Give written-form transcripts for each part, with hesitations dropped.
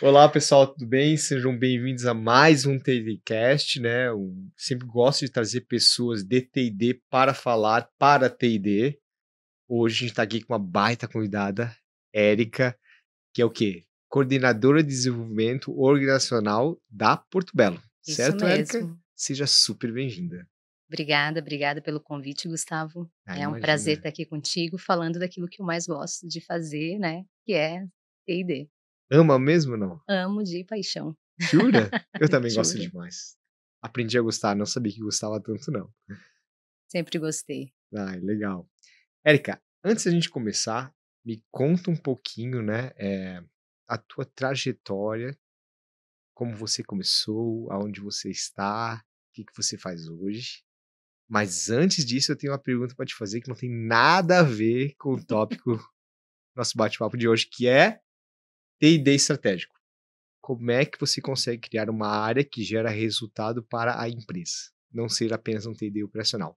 Olá, pessoal, tudo bem? Sejam bem-vindos a mais um TDcast, né? Eu sempre gosto de trazer pessoas de T&D para falar para T&D. Hoje a gente está aqui com uma baita convidada, Érica, que é o quê? Coordenadora de desenvolvimento organizacional da Porto Belo. Isso Certo, Érica? mesmo. Seja super bem-vinda. Obrigada pelo convite, Gustavo. Ah, É um prazer imagina. estar aqui contigo, falando daquilo que eu mais gosto de fazer, né, que é T&D. Ama mesmo ou não? Amo de paixão. Jura? Eu também gosto Juro, demais. Aprendi a gostar, não sabia que gostava tanto, não. sempre gostei. Ah, legal. Érica, antes da gente começar, me conta um pouquinho, né, a tua trajetória, como você começou, aonde você está, o que que você faz hoje. Mas antes disso, eu tenho uma pergunta para te fazer que não tem nada a ver com o tópico do nosso bate-papo de hoje, que é T&D estratégico. Como é que você consegue criar uma área que gera resultado para a empresa, não ser apenas um T&D operacional?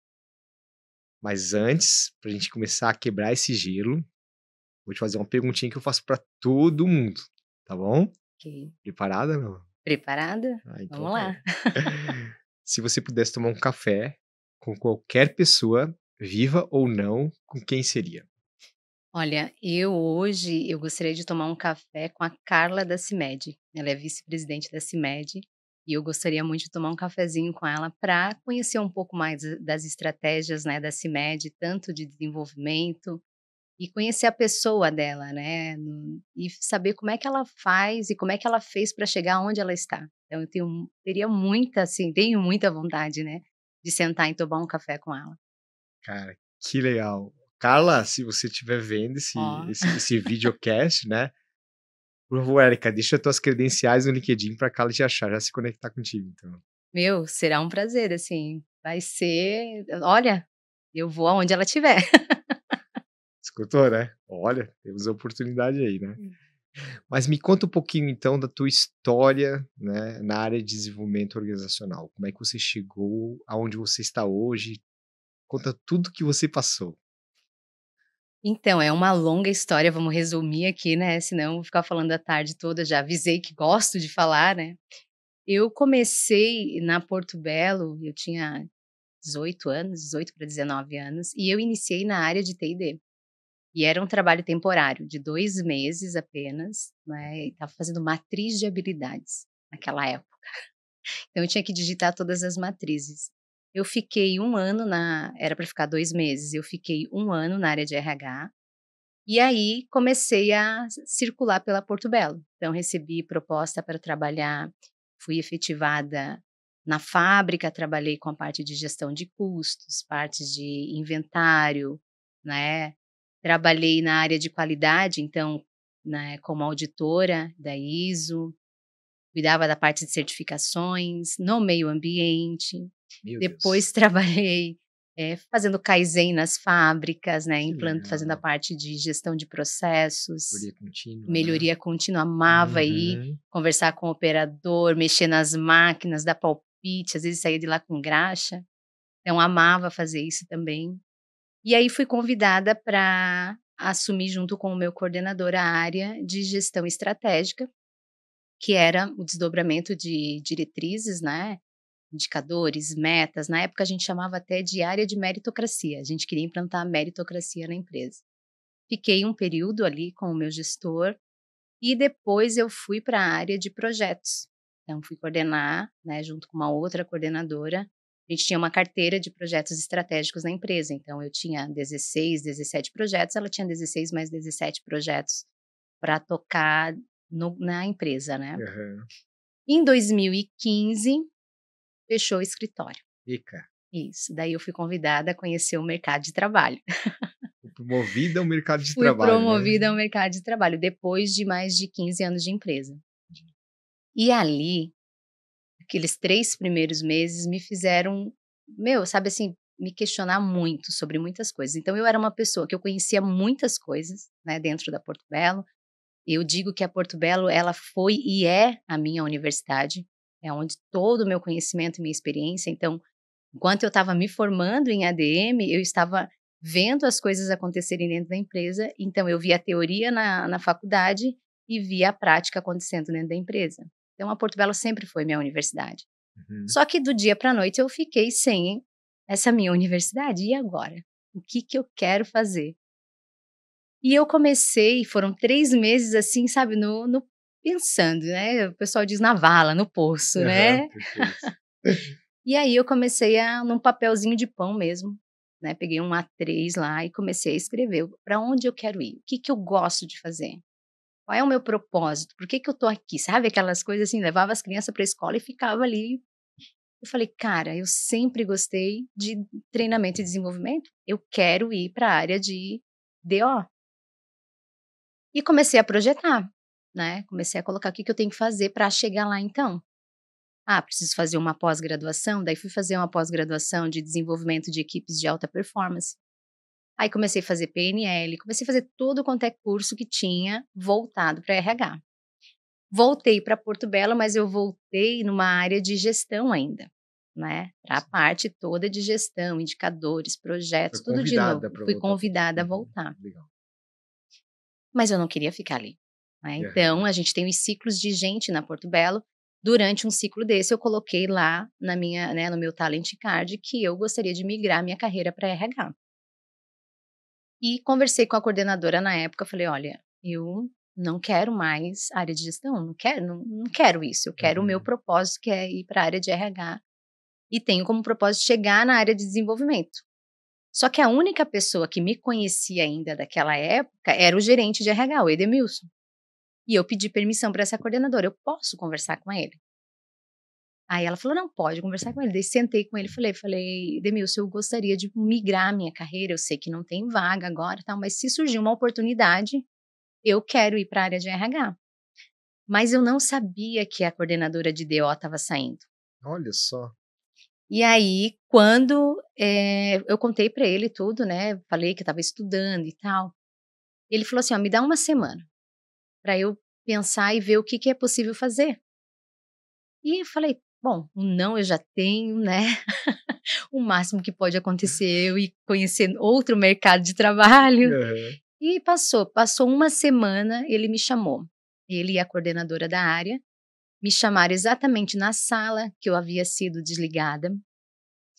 Mas antes, para a gente começar a quebrar esse gelo, vou te fazer uma perguntinha que eu faço pra todo mundo, tá bom? Ok. Preparada, não? Preparada? Ah, então Vamos tá lá. bom. Se você pudesse tomar um café com qualquer pessoa, viva ou não, com quem seria? Olha, eu gostaria de tomar um café com a Carla da CIMED. Ela é vice-presidente da CIMED, e eu gostaria muito de tomar um cafezinho com ela para conhecer um pouco mais das estratégias, né, da CIMED, tanto de desenvolvimento. E conhecer a pessoa dela, né, e saber como é que ela faz e como é que ela fez para chegar onde ela está. Então eu teria muita, assim, tenho muita vontade, né, de sentar e tomar um café com ela. Cara, que legal. Carla, se você estiver vendo esse Ó, esse esse videocast, né, por favor, Erika, deixa tuas credenciais no LinkedIn pra Carla te achar, já se conectar contigo, então. meu, será um prazer, assim, vai ser olha, eu vou aonde ela estiver. Escutou, né? Olha, temos a oportunidade aí, né? Mas me conta um pouquinho então da tua história, né, na área de desenvolvimento organizacional. Como é que você chegou aonde você está hoje? Conta tudo que você passou. Então, é uma longa história, vamos resumir aqui, né, senão eu vou ficar falando a tarde toda, já avisei que gosto de falar, né. Eu comecei na Porto Belo, eu tinha 18 anos, 18 para 19 anos, e eu iniciei na área de T&D. E era um trabalho temporário, de 2 meses apenas, né, e estava fazendo matriz de habilidades, naquela época. Então eu tinha que digitar todas as matrizes. Eu fiquei 1 ano era para ficar 2 meses, eu fiquei 1 ano na área de RH, e aí comecei a circular pela Porto Belo. Então recebi proposta para trabalhar, fui efetivada na fábrica, trabalhei com a parte de gestão de custos, partes de inventário, né, trabalhei na área de qualidade, então, né, como auditora da ISO, cuidava da parte de certificações, no meio ambiente. Meu Deus, Depois trabalhei, fazendo Kaizen nas fábricas, né, que fazendo a legal. parte de gestão de processos, Melhoria contínua, né? melhoria contínua, amava ir Uhum. conversar com o operador, mexer nas máquinas, dar palpite, às vezes saía de lá com graxa, então amava fazer isso também. E aí fui convidada para assumir junto com o meu coordenador a área de gestão estratégica, que era o desdobramento de diretrizes, né, indicadores, metas. Na época a gente chamava até de área de meritocracia, a gente queria implantar a meritocracia na empresa. Fiquei um período ali com o meu gestor e depois eu fui para a área de projetos. Então fui coordenar, né, junto com uma outra coordenadora. A gente tinha uma carteira de projetos estratégicos na empresa, então eu tinha 16, 17 projetos, ela tinha 16 mais 17 projetos para tocar na empresa, né. Aham. Em 2015, fechou o escritório. Eca, Isso, daí eu fui convidada a conhecer o mercado de trabalho. fui promovida ao mercado de Fui trabalho, né? promovida ao mercado de trabalho, depois de mais de 15 anos de empresa. E ali, aqueles 3 primeiros meses me fizeram, meu, sabe assim, me questionar muito sobre muitas coisas. Então eu era uma pessoa que eu conhecia muitas coisas, né, dentro da Porto Belo. Eu digo que a Porto Belo, ela foi e é a minha universidade, é onde todo o meu conhecimento e minha experiência. Então, enquanto eu estava me formando em ADM, eu estava vendo as coisas acontecerem dentro da empresa, então eu via a teoria na faculdade e via a prática acontecendo dentro da empresa. Então a Porto Belo sempre foi minha universidade. Uhum. Só que do dia para a noite eu fiquei sem essa minha universidade. E agora? O que que eu quero fazer? E eu comecei, foram 3 meses assim, sabe, no pensando, né, o pessoal diz na vala, no poço, Aham, né. perfeito. E aí eu comecei num papelzinho de pão mesmo, né, peguei um A3 lá e comecei a escrever para onde eu quero ir, o que que eu gosto de fazer, qual é o meu propósito, por que que eu tô aqui, sabe aquelas coisas assim, levava as crianças para a escola e ficava ali. Eu falei: "Cara, eu sempre gostei de treinamento e desenvolvimento, eu quero ir para a área de DO". E comecei a projetar, né, comecei a colocar o que que eu tenho que fazer para chegar lá então. Ah, preciso fazer uma pós-graduação, daí fui fazer uma pós-graduação de desenvolvimento de equipes de alta performance. Aí comecei a fazer PNL, comecei a fazer todo quanto é curso que tinha voltado para RH. Voltei para Porto Belo, mas eu voltei numa área de gestão ainda, né, para a parte toda de gestão, indicadores, Foi projetos, tudo de convidada novo. para Fui voltar para convidada a uhum, voltar, legal. mas eu não queria ficar ali, né. Então Aham. a gente tem os ciclos de gente na Porto Belo. Durante um ciclo desse, eu coloquei lá na minha, né, no meu talent card que eu gostaria de migrar minha carreira para RH. E conversei com a coordenadora na época, falei: "Olha, eu não quero mais área de gestão, não quero isso, eu quero o meu Uhum. propósito que é ir para a área de RH, e tenho como propósito chegar na área de desenvolvimento". Só que a única pessoa que me conhecia ainda daquela época era o gerente de RH, o Edemilson. E eu pedi permissão para essa coordenadora: "Eu posso conversar com ele?". Aí ela falou: "Não, pode conversar com ele". Daí sentei com ele e falei: "Edemilson, eu gostaria de migrar minha carreira, eu sei que não tem vaga agora e tal, mas se surgir uma oportunidade, eu quero ir para a área de RH". Mas eu não sabia que a coordenadora de DO estava saindo. Olha só. E aí quando, eu contei para ele tudo, né, falei que eu estava estudando e tal, ele falou assim: "Ó, me dá uma semana para eu pensar e ver o que que é possível fazer". E eu falei: "Bom, o não eu já tenho, né". O máximo que pode acontecer é eu ir conhecer outro mercado de trabalho. Aham. E passou uma semana, ele me chamou. Ele e a coordenadora da área me chamaram exatamente na sala que eu havia sido desligada.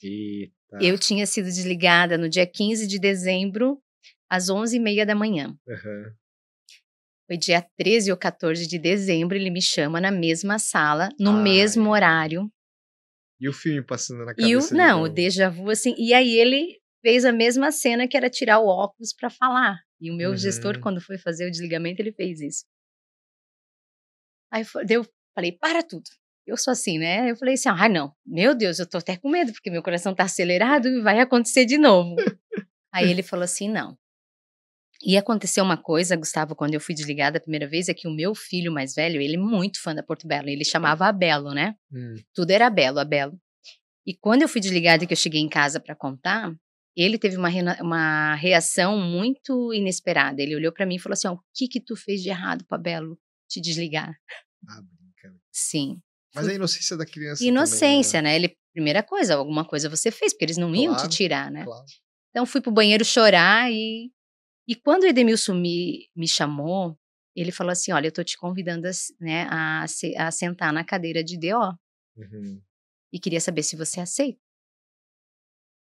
Eita. Eu tinha sido desligada no dia 15 de dezembro, às 11h30 da manhã. Aham. Foi dia 13 ou 14 de dezembro, ele me chama na mesma sala, no Ai, mesmo ai, ai. horário. E o filme passando na E o cabeça de não, o novo. déjà vu, assim, e aí ele fez a mesma cena que era tirar o óculos pra falar, e o meu gestor Uhum. quando foi fazer o desligamento ele fez isso. Aí daí eu falei: "Para tudo". Eu sou assim, né, eu falei assim: "Ai não, meu Deus, eu tô até com medo, porque meu coração tá acelerado e vai acontecer de novo". Aí ele falou assim: "Não". E aconteceu uma coisa, Gustavo, quando eu fui desligada a primeira vez, é que o meu filho mais velho, ele é muito fã da Porto Belo, ele chamava Abelo, né, Hum. tudo era Abelo, Abelo. E quando eu fui desligada e que eu cheguei em casa para contar, ele teve uma reação muito inesperada. Ele olhou para mim e falou assim: "Ó, o que que tu fez de errado pra Belo te desligar?". Ah, brinca. Sim, Mas foi a inocência da criança também, inocência, né. né, ele primeira coisa, alguma coisa você fez, porque eles não iam te Claro, tirar, né. claro. Então fui pro banheiro chorar e quando o Edemilson me chamou, ele falou assim: "Olha, eu tô te convidando né, a sentar na cadeira de DO, Uhum. e queria saber se você aceita".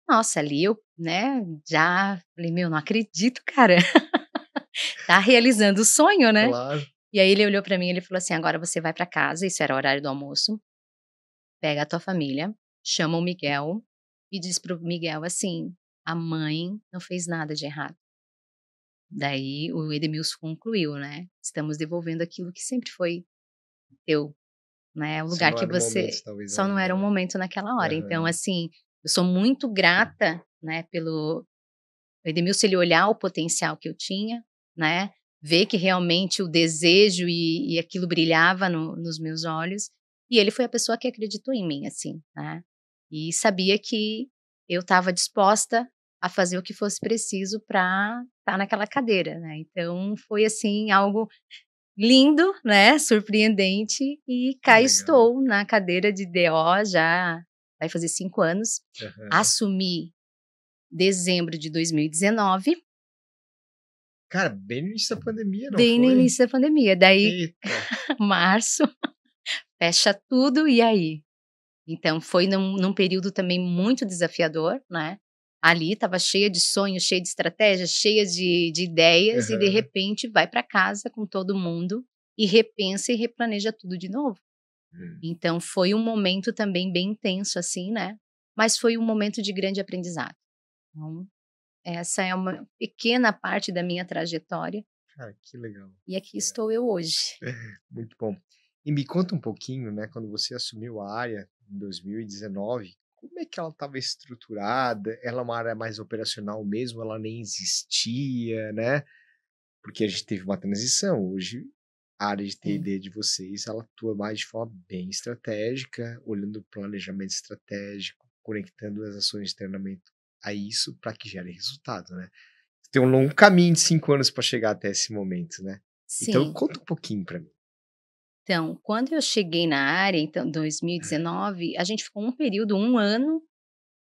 Nossa, ali eu, né, já falei: "Meu, não acredito, cara, tá realizando o sonho, né". Claro. E aí ele olhou pra mim e ele falou assim: "Agora você vai pra casa", isso era horário do almoço, "pega a tua família, chama o Miguel e diz para o Miguel assim: 'A mãe não fez nada de errado'". Daí o Edmilson concluiu, né: "Estamos devolvendo aquilo que sempre foi teu, né, o Só lugar não que era o momento você talvez só não ainda, era o né. momento naquela hora". Então Aham. assim, eu sou muito grata, né, pelo o Edmilson, ele olhar o potencial que eu tinha, né, ver que realmente o desejo e aquilo brilhava nos meus olhos, e ele foi a pessoa que acreditou em mim, assim, né, e sabia que eu estava disposta a fazer o que fosse preciso para estar naquela cadeira, né, então foi, assim, algo lindo, né, surpreendente, e Que cá legal. estou na cadeira de DO já vai fazer 5 anos, Aham. assumi dezembro de 2019. Cara, bem no início da pandemia, não bem no foi? início da pandemia. Daí, Eita. março, fecha tudo, e aí? Então foi num período também muito desafiador, né. Ali estava cheia de sonhos, cheia de estratégias, cheia de ideias e de Aham. repente vai para casa com todo mundo e repensa e replaneja tudo de novo. Hum. Então foi um momento também bem intenso, assim, né, mas foi um momento de grande aprendizado. Então, essa é uma pequena parte da minha trajetória Cara, que legal, e aqui que legal. estou eu hoje. Muito bom. E me conta um pouquinho, né, quando você assumiu a área em 2019, como é que ela estava estruturada? Ela é uma área mais operacional mesmo, ela nem existia, né? Porque a gente teve uma transição. Hoje, a área de Sim, T&D de vocês, ela atua mais de forma bem estratégica, olhando o planejamento estratégico, conectando as ações de treinamento a isso para que gere resultado, né? Tem um longo caminho de 5 anos para chegar até esse momento, né? Então sim. conta um pouquinho para mim. Então, quando eu cheguei na área, então 2019, a gente ficou um período, um ano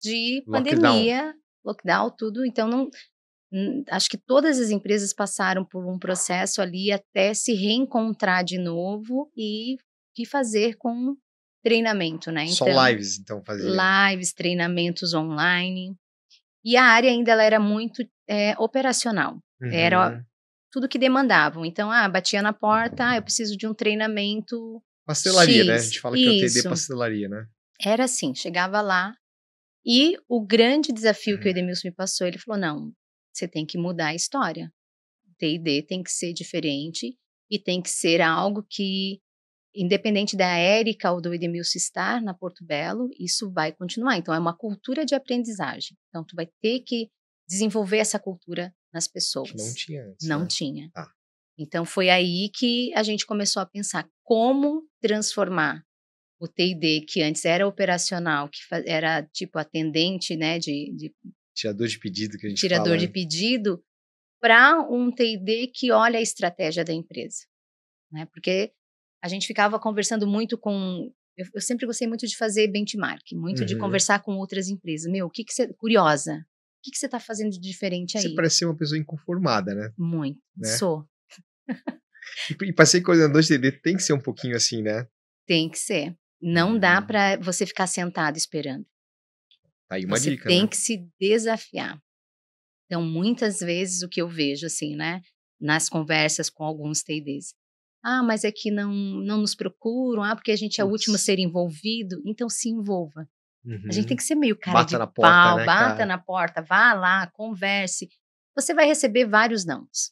de Lockdown, pandemia, lockdown, tudo, então não acho que todas as empresas passaram por um processo ali até se reencontrar de novo e que fazer com treinamento, né, só então, lives então fazia? lives, treinamentos online, e a área ainda ela era muito, operacional, era Uhum. tudo que demandavam, então, batia na porta: "Ah, eu preciso de um treinamento Pastelaria, né, a X", gente fala que é o TD isso, pastelaria, né. era assim, chegava lá e o grande desafio que o Edmilson me passou, ele falou: "Não, você tem que mudar a história. T&D tem que ser diferente e tem que ser algo que, independente da Érica ou do Edmilson estar na Porto Belo, isso vai continuar. Então é uma cultura de aprendizagem. Então tu vai ter que desenvolver essa cultura nas Que não pessoas". tinha antes, Não né. tinha. Tá. Então foi aí que a gente começou a pensar como transformar o T&D, que antes era operacional, que era tipo atendente, né, de Tirador de pedido que a gente tirador fala, de né. pedido, para um T&D que olha a estratégia da empresa, né, porque a gente ficava conversando muito com eu sempre gostei muito de fazer benchmark, muito de Uhum. conversar com outras empresas. "Meu, o que que você curiosa, o que que você está fazendo de diferente Você aí?". parece ser uma pessoa inconformada, né, Muito. né. Sou. E pra ser coordenador de TD tem que ser um pouquinho assim, né. Tem que ser. Não dá Uhum. para você ficar sentado esperando. Tá aí uma Você dica, tem né. que se desafiar. Então, muitas vezes o que eu vejo, assim, né, nas conversas com alguns T&Ds: "Ah, mas é que não nos procuram. Ah, porque a gente é o último a Putz. ser envolvido". Então se envolva. A gente tem Uhum. que ser meio cara Bata de na porta, pau, né, bata cara. na porta, vá lá, converse. Você vai receber vários nãos,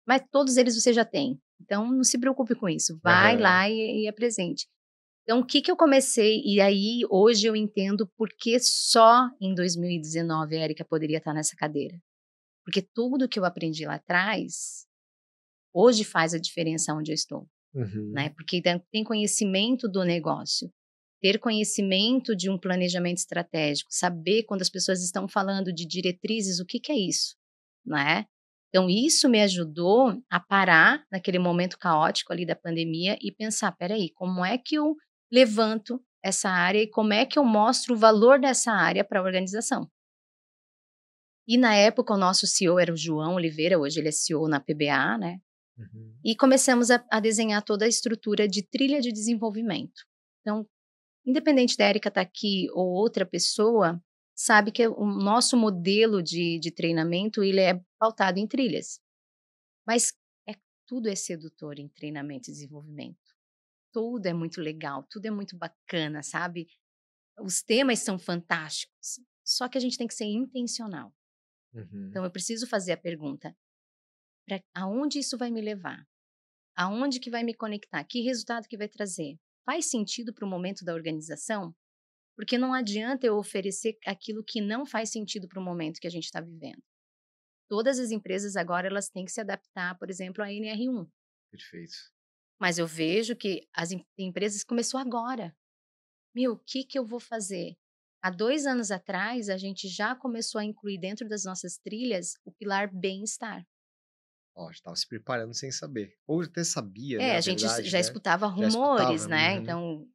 mas todos eles você já tem. Então não se preocupe com isso, vai Aham. lá e apresente. Então o que que eu comecei e aí hoje eu entendo por que só em 2019 a Érika poderia estar nessa cadeira. Porque tudo que eu aprendi lá atrás, hoje faz a diferença onde eu estou, né, Uhum. porque tem conhecimento do negócio, ter conhecimento de um planejamento estratégico, saber quando as pessoas estão falando de diretrizes, o que que é isso, né. Então isso me ajudou a parar naquele momento caótico ali da pandemia e pensar: "Espera aí, como é que eu levanto essa área e como é que eu mostro o valor dessa área para a organização?". E na época o nosso CEO era o João Oliveira, hoje ele é CEO na PBA, né, Uhum. e começamos a desenhar toda a estrutura de trilha de desenvolvimento. Então, independente da Érika estar aqui ou outra pessoa, sabe que o nosso modelo de treinamento ele é pautado em trilhas, mas é tudo é sedutor em treinamento e desenvolvimento. Tudo é muito legal, tudo é muito bacana, sabe. Os temas são fantásticos, só que a gente tem que ser intencional. Uhum. Então eu preciso fazer a pergunta: pra aonde isso vai me levar? Aonde que vai me conectar? Que resultado que vai trazer? Faz sentido para o momento da organização? Porque não adianta eu oferecer aquilo que não faz sentido para o momento que a gente está vivendo. Todas as empresas agora elas têm que se adaptar, por exemplo, à NR1. Perfeito. Mas eu vejo que as empresas começou agora. Meu, o que que eu vou fazer? Há 2 anos atrás, a gente já começou a incluir dentro das nossas trilhas o pilar bem-estar. Ó, já estava se preparando sem saber. Ou até sabia, né, É, a a gente verdade, já né. escutava Já rumores, escutava. né, Uhum. então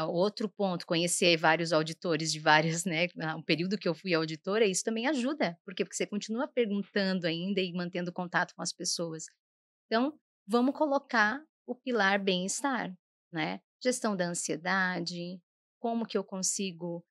outro ponto, conhecer vários auditores de várias, né, o período que eu fui auditora, isso também ajuda. Por quê? Porque você continua perguntando ainda e mantendo contato com as pessoas. Então, vamos colocar o pilar bem-estar, né? Gestão da ansiedade, como que eu consigo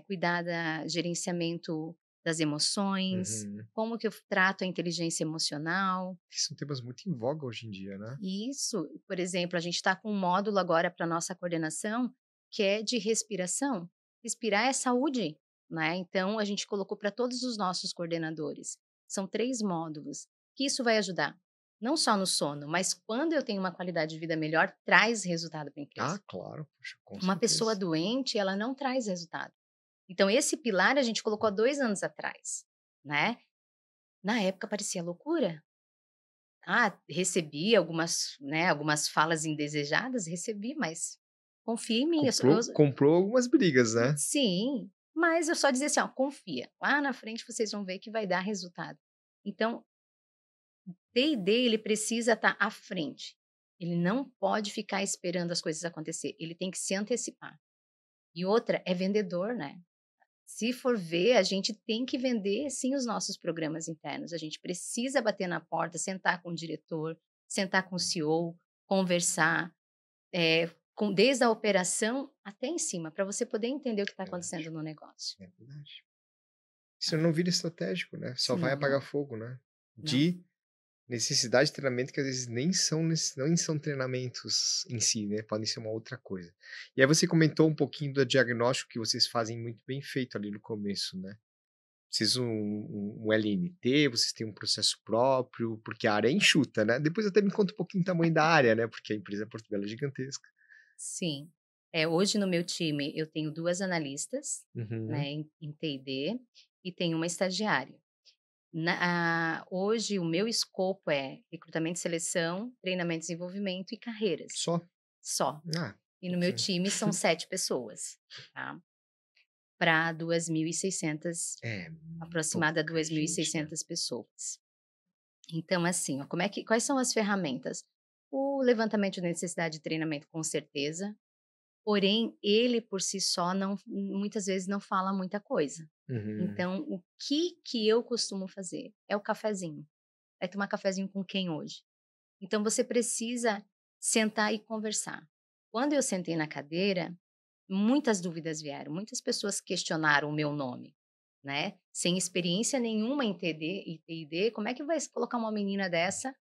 cuidar da gerenciamento das emoções, Uhum. como que eu trato a inteligência emocional. Que são temas muito em voga hoje em dia, né? Isso, por exemplo, a gente está com um módulo agora para nossa coordenação que é de respiração. Respirar é saúde, né? Então a gente colocou para todos os nossos coordenadores. São 3 módulos, que isso vai ajudar. Não só no sono, mas quando eu tenho uma qualidade de vida melhor, traz resultado para a empresa. Ah, claro, poxa, com Uma pessoa certeza. doente, ela não traz resultado. Então esse pilar a gente colocou há 2 anos atrás, né? Na época parecia loucura. Ah, recebi algumas, né, algumas falas indesejadas, recebi, mas confia em mim, Comprou algumas brigas, né? sim, mas eu só dizia assim: "Ó, confia, lá na frente vocês vão ver que vai dar resultado". Então, T&D ele precisa estar à frente, ele não pode ficar esperando as coisas acontecer, ele tem que se antecipar. E outra, é vendedor, né. Se for ver, a gente tem que vender sim os nossos programas internos, a gente precisa bater na porta, sentar com o diretor, sentar com o CEO, conversar, desde a operação até em cima, para você poder entender o que está Verdade, acontecendo no negócio. é verdade. Isso Tá? não vira estratégico, né? Só vai Senão apagar não, fogo, né? não. De necessidade de treinamento que às vezes nem são treinamentos em si, né, podem ser uma outra coisa. E aí você comentou um pouquinho do diagnóstico que vocês fazem muito bem feito ali no começo, né. Vocês um LNT, vocês têm um processo próprio, porque a área é enxuta, né. Depois até me conta um pouquinho o tamanho da área, né, porque a empresa Portobello é gigantesca. Sim. Hoje no meu time eu tenho 2 analistas, Uhum. né, em T&D e tenho uma estagiária. Hoje o meu escopo é recrutamento e seleção, treinamento e desenvolvimento e carreiras, Só? só. Ah, E no meu pouquinho. time são 7 pessoas, tá, para 2.600, É, aproximada a pouca duas mil e gente, né. seiscentas pessoas. Então assim, ó, quais são as ferramentas? O levantamento de necessidade de treinamento com certeza, porém ele por si só não muitas vezes não fala muita coisa. Uhum. Então o que eu costumo fazer? É o cafezinho. Vai tomar cafezinho com quem hoje? Então você precisa sentar e conversar. Quando eu sentei na cadeira, muitas dúvidas vieram, muitas pessoas questionaram o meu nome, né? Sem experiência nenhuma em TD e TID, como é que vai colocar uma menina dessa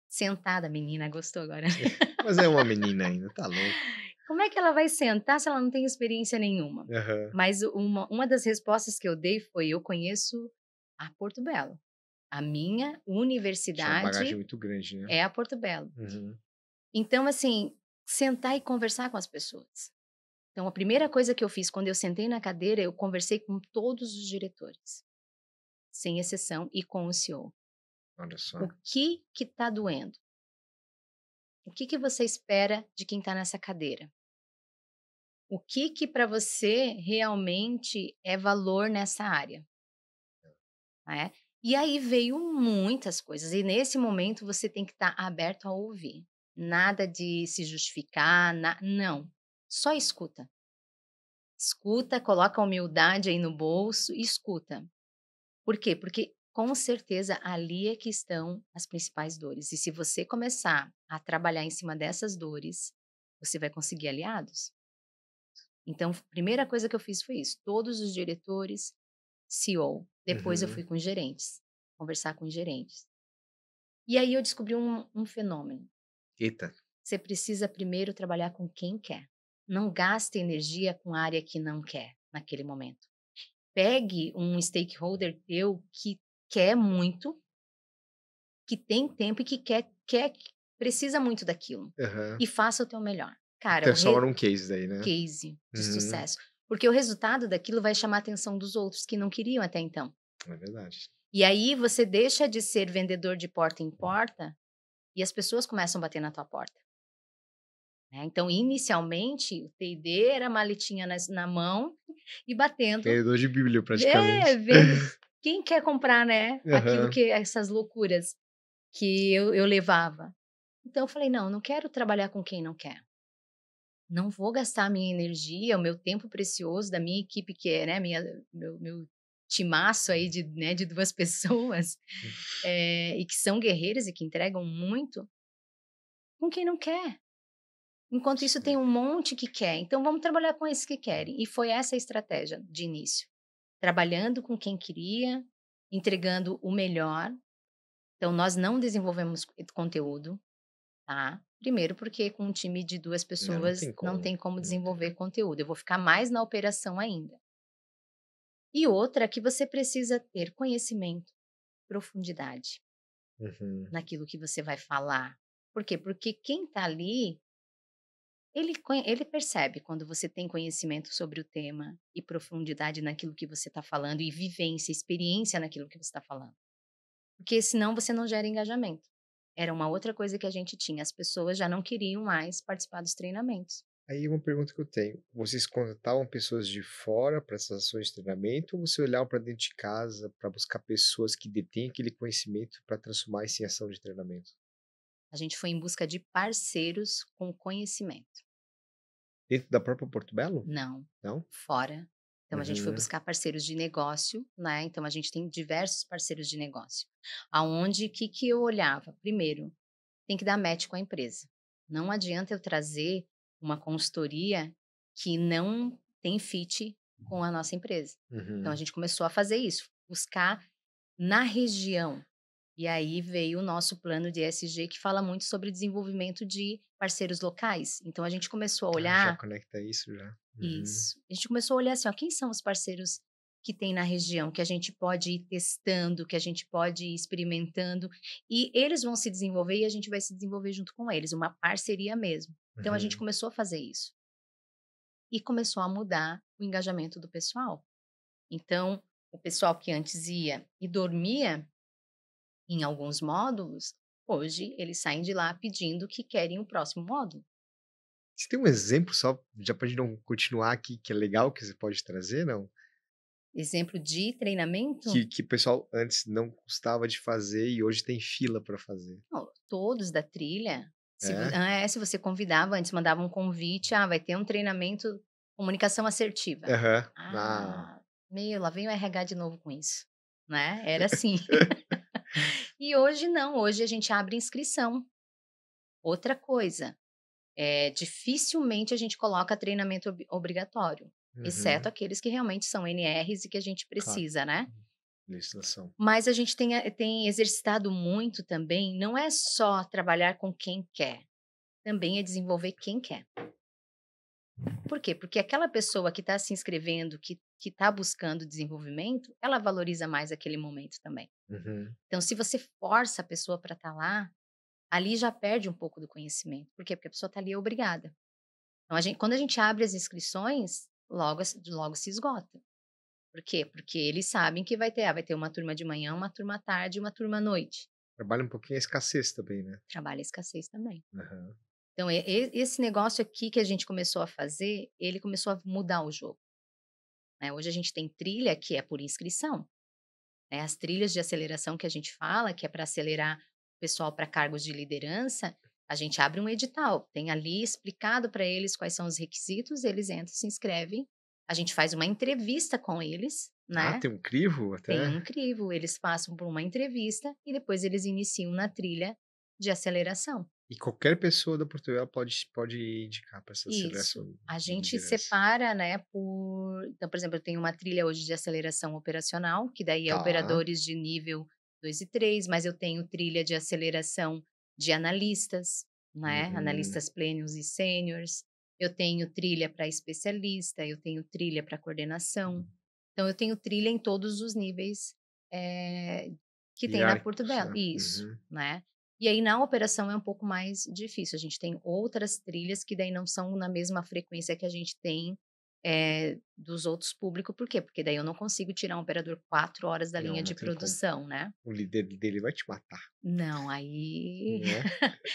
sentada? Menina, gostou agora? Mas é uma menina ainda, tá louco. Como é que ela vai sentar se ela não tem experiência nenhuma? Aham. Mas uma das respostas que eu dei foi: eu conheço a Porto Belo. A minha Tinha uma bagagem universidade muito grande, né. é a Porto Belo. Uhum. Então, assim, sentar e conversar com as pessoas. Então, a primeira coisa que eu fiz quando eu sentei na cadeira, eu conversei com todos os diretores, sem exceção, e com o CEO. Olha só. O que está doendo? O que você espera de quem está nessa cadeira? O que para você realmente é valor nessa área, né? E aí veio muitas coisas, e nesse momento você tem que estar aberto a ouvir. Nada de se justificar, não. Só escuta. Escuta, coloca a humildade aí no bolso e escuta. Por quê? Porque com certeza ali é que estão as principais dores. E se você começar a trabalhar em cima dessas dores, você vai conseguir aliados. Então, a primeira coisa que eu fiz foi isso. Todos os diretores, CEO. Depois eu Uhum. fui com os gerentes, conversar com os gerentes. E aí eu descobri um fenômeno. Eita. Você precisa primeiro trabalhar com quem quer. Não gaste energia com área que não quer naquele momento. Pegue um stakeholder teu que quer muito, que tem tempo e que precisa muito daquilo, Aham. e faça o teu melhor. Cara, o Transforma num case daí, né. case de Uhum. sucesso, porque o resultado daquilo vai chamar a atenção dos outros que não queriam até então. É verdade. E aí você deixa de ser vendedor de porta em porta e as pessoas começam a bater na tua porta, né. Então, inicialmente, o T&D era maletinha na mão e batendo, Vendedor de bíblia praticamente. vendo quem quer comprar, né, aquilo Aham. que essas loucuras que eu levava. Então eu falei: "Não, não quero trabalhar com quem não quer". Não vou gastar a minha energia, o meu tempo precioso da minha equipe, que é, né, meu timaço aí de, né, de 2 pessoas, e que são guerreiras e que entregam muito, com quem não quer. Enquanto isso tem Sim. um monte que quer, então vamos trabalhar com esses que querem. E foi essa a estratégia de início. Trabalhando com quem queria, entregando o melhor. Então nós não desenvolvemos conteúdo, tá. Primeiro porque com um time de 2 Não, não pessoas tem não como, tem como não tem. desenvolver conteúdo, eu vou ficar mais na operação ainda. E outra que você precisa ter conhecimento, profundidade Uhum. naquilo que você vai falar. Por quê? Porque quem está ali, ele percebe quando você tem conhecimento sobre o tema e profundidade naquilo que você está falando e vivência, experiência naquilo que você está falando. Porque senão você não gera engajamento. Era uma outra coisa que a gente tinha, as pessoas já não queriam mais participar dos treinamentos. Aí uma pergunta que eu tenho, vocês contratavam pessoas de fora para essas ações de treinamento ou você olhava para dentro de casa para buscar pessoas que detêm aquele conhecimento para transformar isso em ação de treinamento? A gente foi em busca de parceiros com conhecimento. Dentro da própria Porto Belo? Não, Não? fora. Então a gente foi Uhum. buscar parceiros de negócio, né, então a gente tem diversos parceiros de negócio. Aonde, que eu olhava? Primeiro, tem que dar match com a empresa. Não adianta eu trazer uma consultoria que não tem fit com a nossa empresa. Então a Uhum. gente começou a fazer isso, buscar na região. E aí veio o nosso plano de ESG que fala muito sobre desenvolvimento de parceiros locais. Então a gente começou a Ah, já olhar conecta isso já. Uhum. isso. A gente começou a olhar assim, ó, quem são os parceiros que tem na região, que a gente pode ir testando, que a gente pode ir experimentando, e eles vão se desenvolver e a gente vai se desenvolver junto com eles, uma parceria mesmo. Então a gente Uhum. começou a fazer isso. E começou a mudar o engajamento do pessoal. Então, o pessoal que antes ia e dormia em alguns módulos, hoje eles saem de lá pedindo que querem o próximo módulo. Você tem um exemplo só, já pra gente não continuar aqui, que é legal que você pode trazer, não? Exemplo de treinamento. Que o pessoal antes não gostava de fazer e hoje tem fila para fazer. Não, todos da trilha, É? se você convidava antes, mandava um convite: "Ah, vai ter um treinamento comunicação assertiva". Aham. Ah. Ah, meu, lá vem o RH de novo com isso, né, era assim. E hoje não, hoje a gente abre inscrição. Outra coisa, dificilmente a gente coloca treinamento obrigatório, exceto Uhum. aqueles que realmente são NRs e que a gente Claro. precisa, né. Legislação. Mas a gente tem exercitado muito também, não é só trabalhar com quem quer, também é desenvolver quem quer. Por quê? Porque aquela pessoa que está se inscrevendo, que está buscando desenvolvimento, ela valoriza mais aquele momento também. Uhum. Então, se você força a pessoa para estar lá, ali já perde um pouco do conhecimento. Por quê? Porque a pessoa está ali obrigada. Então, quando a gente abre as inscrições, logo se esgota. Por quê? Porque eles sabem que vai ter uma turma de manhã, uma turma à tarde e uma turma à noite. Trabalha um pouquinho a escassez também, né? Trabalha a escassez também. Aham. Então, esse negócio aqui que a gente começou a fazer, ele começou a mudar o jogo, né. Hoje a gente tem trilha que é por inscrição, né, as trilhas de aceleração que a gente fala, que é para acelerar o pessoal para cargos de liderança, a gente abre um edital, tem ali explicado para eles quais são os requisitos, eles entram, se inscrevem, a gente faz uma entrevista com eles, Ah, né, tem um crivo tem até? um crivo, eles passam por uma entrevista e depois eles iniciam na trilha de aceleração. E qualquer pessoa da Portugal pode indicar para essa Isso. aceleração A de gente liderança. separa, né, então, por exemplo, eu tenho uma trilha hoje de aceleração operacional, que daí é Tá. operadores de nível 2 e 3, mas eu tenho trilha de aceleração de analistas, né, Uhum. analistas plênios e sêniores. Eu tenho trilha para especialista, eu tenho trilha para coordenação. Então eu tenho trilha em todos os níveis, eh, que tem na Porto Hierárquicos, Belo. né? Isso, Uhum. né. E aí na operação é um pouco mais difícil, a gente tem outras trilhas que daí não são na mesma frequência que a gente tem, dos outros públicos, por quê? Porque daí eu não consigo tirar um operador 4 horas da Não, linha não de tem como. produção, né. O líder dele vai te matar, Não, aí né?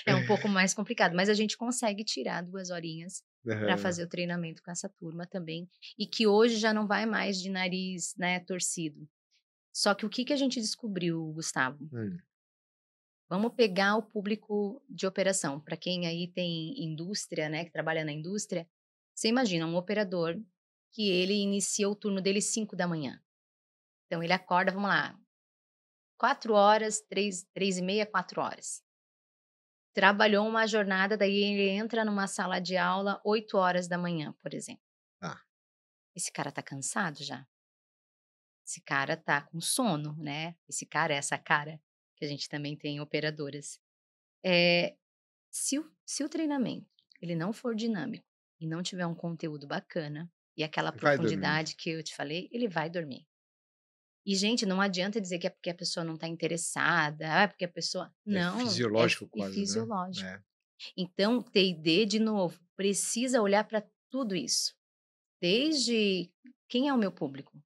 é um pouco mais complicado, mas a gente consegue tirar 2 horinhas para Aham. fazer o treinamento com essa turma também, e que hoje já não vai mais de nariz, né, torcido. Só que o que que a gente descobriu, Gustavo? Hum. Vamos pegar o público de operação, para quem aí tem indústria, né, que trabalha na indústria, você imagina um operador que ele inicia o turno dele 5 da manhã. Então ele acorda, vamos lá, 4 horas, 3h30, 4 horas. Trabalhou uma jornada, daí ele entra numa sala de aula 8 horas da manhã, por exemplo. Tá. Esse cara tá cansado já. Esse cara tá com sono, né. Essa cara, que a gente também tem operadoras. Eh, se o treinamento, ele não for dinâmico e não tiver um conteúdo bacana, e aquela Vai dormir. profundidade que eu te falei, ele vai dormir. E gente, não adianta dizer que é porque a pessoa não tá interessada, é porque a pessoa É não, fisiológico e quase, né. fisiológico. É. Então, T&D, de novo, precisa olhar para tudo isso, desde quem é o meu público?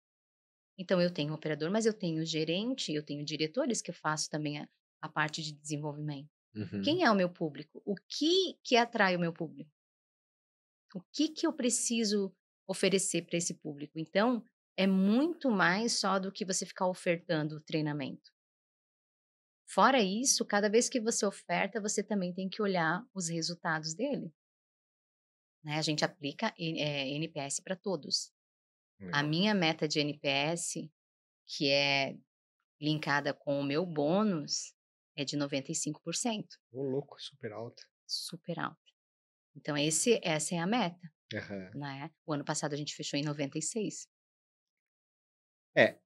Então eu tenho operador, mas eu tenho gerente, eu tenho diretores que eu faço também a parte de desenvolvimento. Uhum. Quem é o meu público? O que atrai o meu público? O que eu preciso oferecer para esse público? Então, é muito mais só do que você ficar ofertando o treinamento. Fora isso, cada vez que você oferta, você também tem que olhar os resultados dele, né? A gente aplica NPS para todos. A Legal. minha meta de NPS, que é linkada com o meu bônus, é de 95%, Ô louco, super alta. super alta. Então essa é a meta, Aham. né. O ano passado a gente fechou em 96. É,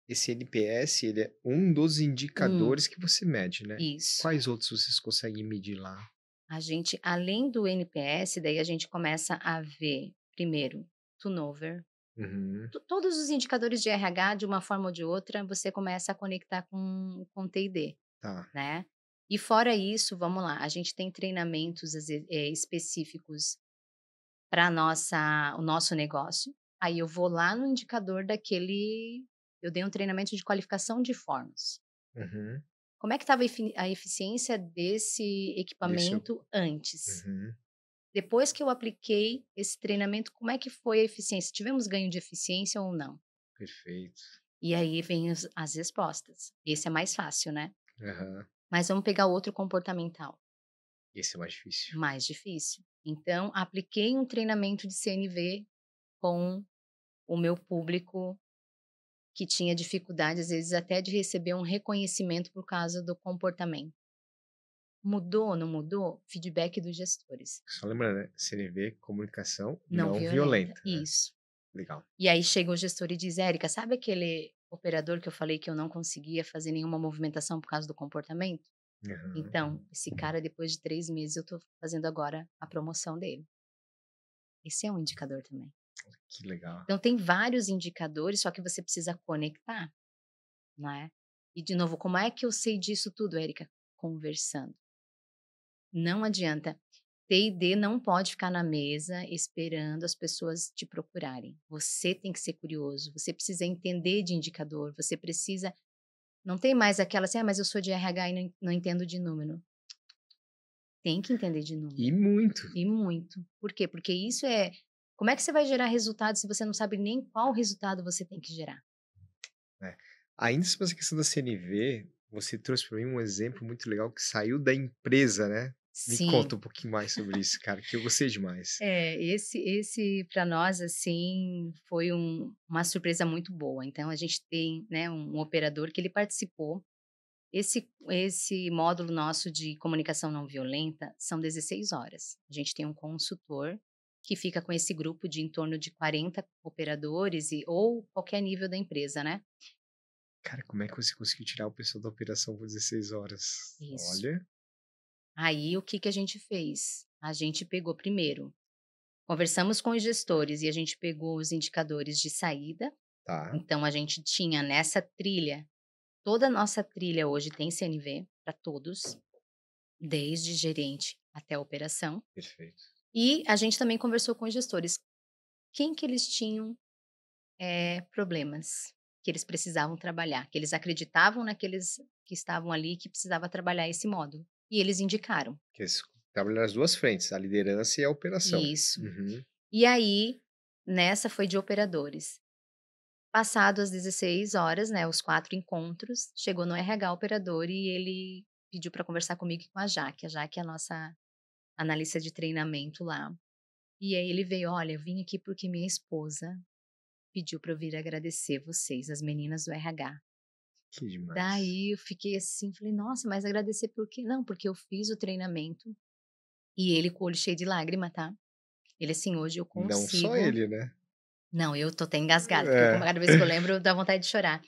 esse NPS, ele é um dos Um, indicadores que você mede, né. isso. Quais outros vocês conseguem medir lá? A gente, além do NPS, daí a gente começa a ver, primeiro, turnover. Uhum. Todos os indicadores de RH, de uma forma ou de outra, você começa a conectar com T&D, Tá. né. E fora isso, vamos lá, a gente tem treinamentos específicos para o nosso negócio, aí eu vou lá no indicador daquele, eu dei um treinamento de qualificação de fornos. Uhum. Como é que estava a eficiência desse Desse o equipamento antes? uhum. Depois que eu apliquei esse treinamento, como é que foi a eficiência? Tivemos ganho de eficiência ou não? Perfeito. E aí vem as respostas. Esse é mais fácil, né? Aham. Mas vamos pegar outro comportamental, Esse é mais difícil. mais difícil. Então, apliquei um treinamento de CNV com o meu público que tinha dificuldade, às vezes, até de receber um reconhecimento por causa do comportamento. Mudou ou não mudou? Feedback dos gestores. Só lembrando, né, CNV, comunicação Não não violenta, violenta, né. isso. Legal. E aí chega o gestor e diz: "Érica, sabe aquele operador que eu falei que eu não conseguia fazer nenhuma movimentação por causa do comportamento? Aham. Então, esse cara, depois de 3 meses, eu tô fazendo agora a promoção dele". Esse é um indicador também. Que legal. Então tem vários indicadores, só que você precisa conectar, né. E de novo, como é que eu sei disso tudo, Érica? Conversando. Não adianta. T&D não pode ficar na mesa esperando as pessoas te procurarem. Você tem que ser curioso, você precisa entender de indicador, você precisa, não tem mais aquela assim: "Ah, mas eu sou de RH e não entendo de número". Tem que entender de E número, muito, e muito. Por quê? Porque isso é, como é que você vai gerar resultado se você não sabe nem qual resultado você tem que gerar? né. Ainda sobre essa questão da CNV, você trouxe para mim um exemplo muito legal que saiu da empresa, né. Me conta Sim. um pouquinho mais sobre isso, cara, que eu gostei demais. É, esse para nós, assim, foi uma surpresa muito boa. Então a gente tem, né, um operador que ele participou. Esse módulo nosso de comunicação não violenta são 16 horas. A gente tem um consultor que fica com esse grupo de em torno de 40 operadores ou qualquer nível da empresa, né. Cara, como é que você conseguiu tirar o pessoal da operação por 16 horas? Isso. Olha. Aí o que que a gente fez? A gente pegou primeiro, conversamos com os gestores e a gente pegou os indicadores de saída. Tá, Então a gente tinha nessa trilha, toda a nossa trilha hoje tem CNV para todos, desde gerente até operação. perfeito. E a gente também conversou com os gestores, quem que eles tinham, problemas, que eles precisavam trabalhar, que eles acreditavam naqueles que estavam ali, que precisava trabalhar esse módulo, e eles indicaram. Que eles trabalham nas 2 frentes, a liderança e a operação. Isso. Uhum. E aí, nessa foi de operadores. Passado as 16 horas, né, os 4 encontros, chegou no RH operador e ele pediu para conversar comigo e com a Jaque. A Jaque é a nossa analista de treinamento lá. E aí ele veio: "Olha, eu vim aqui porque minha esposa pediu para eu vir agradecer vocês, as meninas do RH". Que demais. Daí eu fiquei assim, falei: "Nossa, mas agradecer por quê?". "Não, porque eu fiz o treinamento", e ele com o olho cheio de lágrima, tá. Ele assim: "Hoje eu Não só consigo". ele, né. Não, eu tô até engasgada, porque É. cada vez que eu lembro dá vontade de chorar.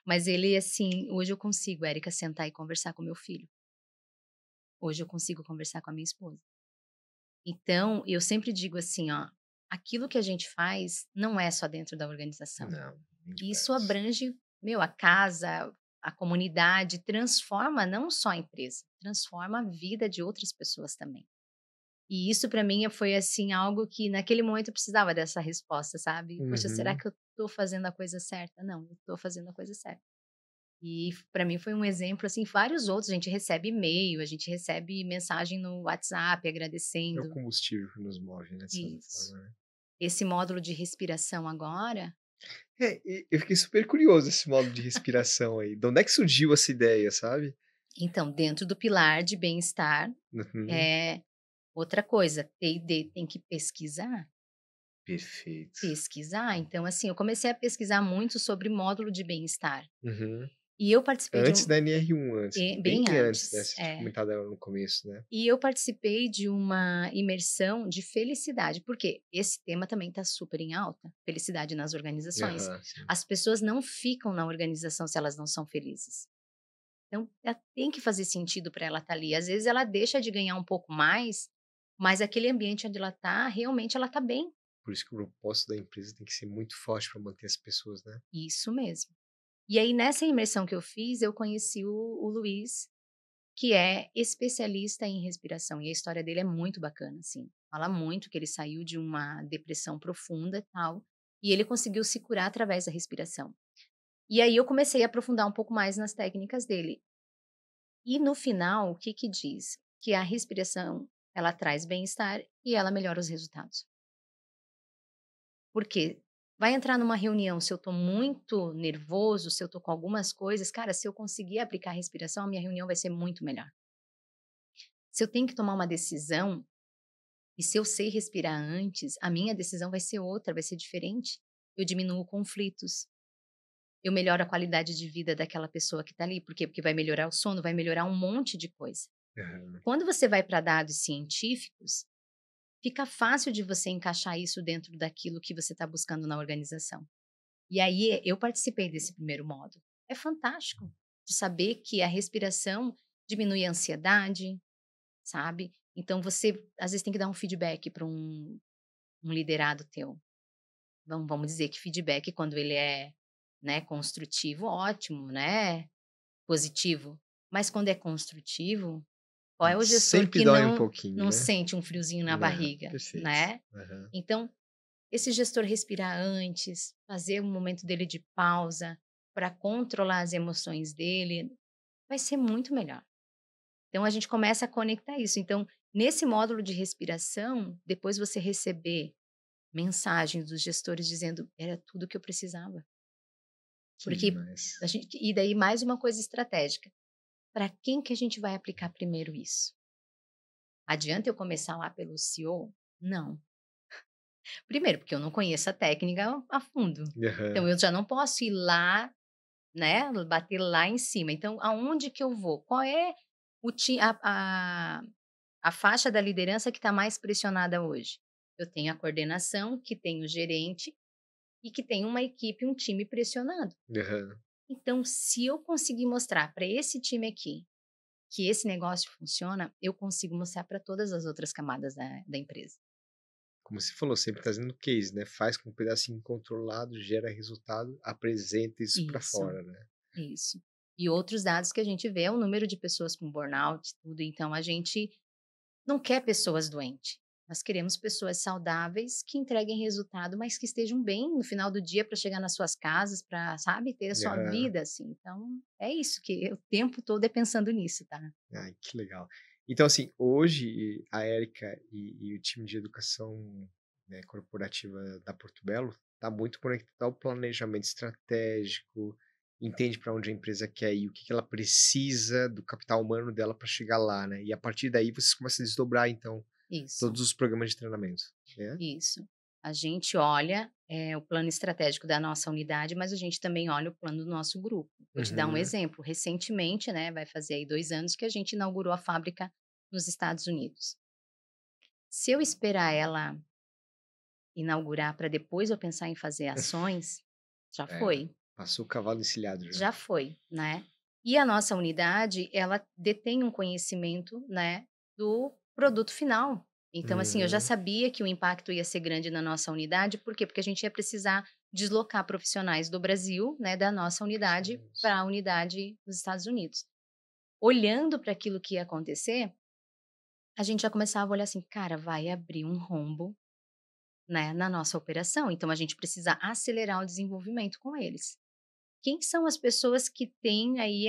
Mas ele assim: "Hoje eu consigo, Érika, sentar e conversar com meu filho. Hoje eu consigo conversar com a minha esposa". Então, eu sempre digo assim, ó, aquilo que a gente faz não é só dentro da organização. Não, nem de Isso perto. abrange, meu, a casa, a comunidade, transforma não só a empresa, transforma a vida de outras pessoas também. E isso para mim foi assim algo que naquele momento eu precisava dessa resposta, sabe? Poxa, será Uhum. que eu tô fazendo a coisa certa? Não, eu tô fazendo a coisa certa. E para mim foi um exemplo, assim, vários outros, a gente recebe e-mail, a gente recebe mensagem no WhatsApp É o agradecendo. combustível que nos move, né, de certa Isso. forma, né. Esse módulo de respiração agora, É, e eu fiquei super curioso esse modo de respiração aí. De onde é que surgiu essa ideia, sabe? então, dentro do pilar de bem-estar, Uhum. é outra coisa, T&D tem que pesquisar, Perfeito. pesquisar. Então, assim, eu comecei a pesquisar muito sobre módulo de bem-estar. Uhum. E eu participei de Antes um da NR1, antes, bem bem antes, né, antes, você tinha é. comentado ela no começo, né. E eu participei de uma imersão de felicidade, porque esse tema também está super em alta, felicidade nas organizações. Aham, sim. As pessoas não ficam na organização se elas não são felizes. Então, tem que fazer sentido para ela estar ali. Às vezes ela deixa de ganhar um pouco mais, mas aquele ambiente onde ela está, realmente ela está bem. Por isso que o propósito da empresa tem que ser muito forte para manter as pessoas, né. Isso mesmo. E aí, nessa imersão que eu fiz, eu conheci o Luiz, que é especialista em respiração. E a história dele é muito bacana, assim. Fala muito que ele saiu de uma depressão profunda e tal, e ele conseguiu se curar através da respiração. E aí eu comecei a aprofundar um pouco mais nas técnicas dele. E no final, o que que diz? Que a respiração, ela traz bem-estar e ela melhora os resultados. Porque vai entrar numa reunião, se eu tô muito nervoso, se eu tô com algumas coisas, cara, se eu conseguir aplicar a respiração, a minha reunião vai ser muito melhor. Se eu tenho que tomar uma decisão, e se eu sei respirar antes, a minha decisão vai ser outra, vai ser diferente. Eu diminuo conflitos, eu melhoro a qualidade de vida daquela pessoa que tá ali. Por quê? Porque vai melhorar o sono, vai melhorar um monte de coisa. Aham. Quando você vai para dados científicos, fica fácil de você encaixar isso dentro daquilo que você está buscando na organização. E aí eu participei desse primeiro módulo. É fantástico de saber que a respiração diminui a ansiedade, sabe? Então você às vezes tem que dar um feedback para um liderado teu. Vamos dizer que feedback quando ele é, né, construtivo, ótimo, né? Positivo. Mas quando é construtivo, qual é o gestor Sempre que dói um pouquinho, não né. sente um friozinho na É, barriga, perfeito. né? Aham. Então, esse gestor respirar antes, fazer um momento dele de pausa para controlar as emoções dele, vai ser muito melhor. Então a gente começa a conectar isso. Então, nesse módulo de respiração, depois você receber mensagens dos gestores dizendo: "Era tudo que eu precisava". Que Porque demais. a gente e daí mais uma coisa estratégica, para quem que a gente vai aplicar primeiro isso? Adianta eu começar lá pelo CEO? Não. Primeiro, porque eu não conheço a técnica a fundo. Então Aham. eu já não posso ir lá, né, bater lá em cima. Então aonde que eu vou? Qual é o ti a faixa da liderança que está mais pressionada hoje? Eu tenho a coordenação, que tem o gerente e que tem uma equipe, um time pressionado. Aham. Então, se eu conseguir mostrar para esse time aqui que esse negócio funciona, eu consigo mostrar para todas as outras camadas da empresa. Como você falou, sempre trazendo case, né, faz com um pedacinho controlado, gera resultado, apresenta isso para Isso. fora, né. Isso. E outros dados que a gente vê é o número de pessoas com burnout, tudo. Então, a gente não quer pessoas doentes. Nós queremos pessoas saudáveis que entreguem resultado, mas que estejam bem no final do dia para chegar nas suas casas, para, sabe, ter a sua Aham. vida, assim. Então, é isso que o tempo todo é pensando nisso, tá? Ai, que legal. Então, assim, hoje a Érica e o time de educação, né, corporativa da Porto Belo tá muito conectado ao planejamento estratégico, entende para onde a empresa quer ir, o que que ela precisa do capital humano dela para chegar lá, né. E a partir daí vocês começam a desdobrar então Isso, todos os programas de treinamento, né? isso. A gente olha, o plano estratégico da nossa unidade, mas a gente também olha o plano do nosso grupo. Vou te dar um Uhum. exemplo, recentemente, né, vai fazer aí 2 anos que a gente inaugurou a fábrica nos Estados Unidos. Se eu esperar ela inaugurar para depois eu pensar em fazer ações, É, foi. passou o cavalo encilhado já. Já foi, né. E a nossa unidade, ela detém um conhecimento, né, do produto final. Então, assim, eu já Uhum. sabia que o impacto ia ser grande na nossa unidade, por quê? Porque a gente ia precisar deslocar profissionais do Brasil, né, da nossa unidade Isso. para a unidade nos Estados Unidos. Olhando para aquilo que ia acontecer, a gente já começava a olhar assim: "Cara, vai abrir um rombo, né, na nossa operação, então a gente precisa acelerar o desenvolvimento com eles". Quem são as pessoas que têm aí